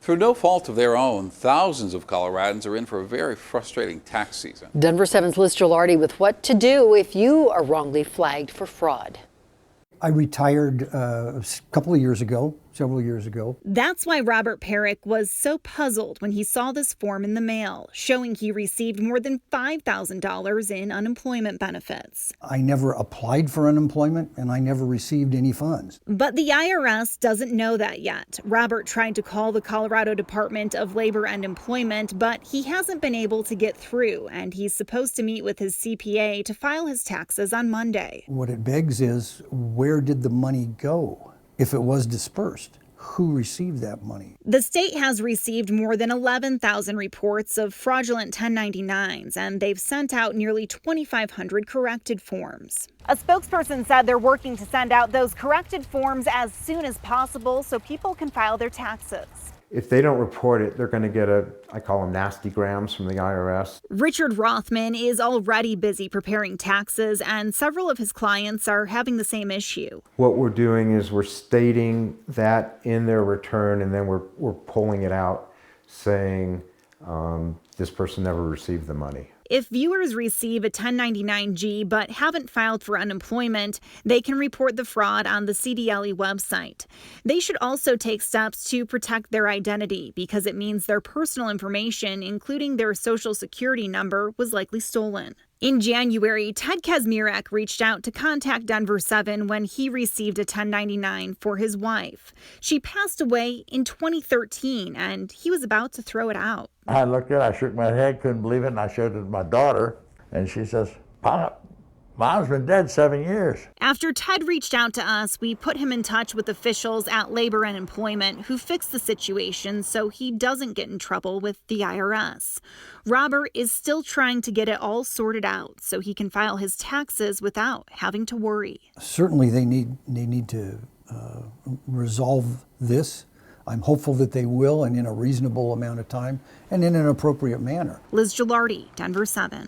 Through no fault of their own, thousands of Coloradans are in for a very frustrating tax season. Denver 7's Liz Gilardi with what to do if you are wrongly flagged for fraud. I retired a couple of years ago, several years ago. That's why Robert Perrick was so puzzled when he saw this form in the mail, showing he received more than $5,000 in unemployment benefits. I never applied for unemployment and I never received any funds. But the IRS doesn't know that yet. Robert tried to call the Colorado Department of Labor and Employment, but he hasn't been able to get through, and he's supposed to meet with his CPA to file his taxes on Monday. What it begs is, where did the money go? If it was dispersed, who received that money? The state has received more than 11,000 reports of fraudulent 1099s, and they've sent out nearly 2,500 corrected forms. A spokesperson said they're working to send out those corrected forms as soon as possible so people can file their taxes. If they don't report it, they're going to get I call them nasty grams from the IRS. Richard Rothman is already busy preparing taxes, and several of his clients are having the same issue. What we're doing is we're stating that in their return, and then we're pulling it out saying this person never received the money. If viewers receive a 1099-G but haven't filed for unemployment, they can report the fraud on the CDLE website. They should also take steps to protect their identity because it means their personal information, including their social security number, was likely stolen. In January, Ted Kazmierek reached out to contact Denver 7 when he received a 1099 for his wife. She passed away in 2013, and he was about to throw it out. I looked at it, I shook my head, couldn't believe it, and I showed it to my daughter, and she says, "Pop, Mom's been dead 7 years." After Ted reached out to us, we put him in touch with officials at Labor and Employment who fixed the situation so he doesn't get in trouble with the IRS. Robert is still trying to get it all sorted out so he can file his taxes without having to worry. Certainly they need to resolve this. I'm hopeful that they will, and in a reasonable amount of time and in an appropriate manner. Liz Gilardi, Denver 7.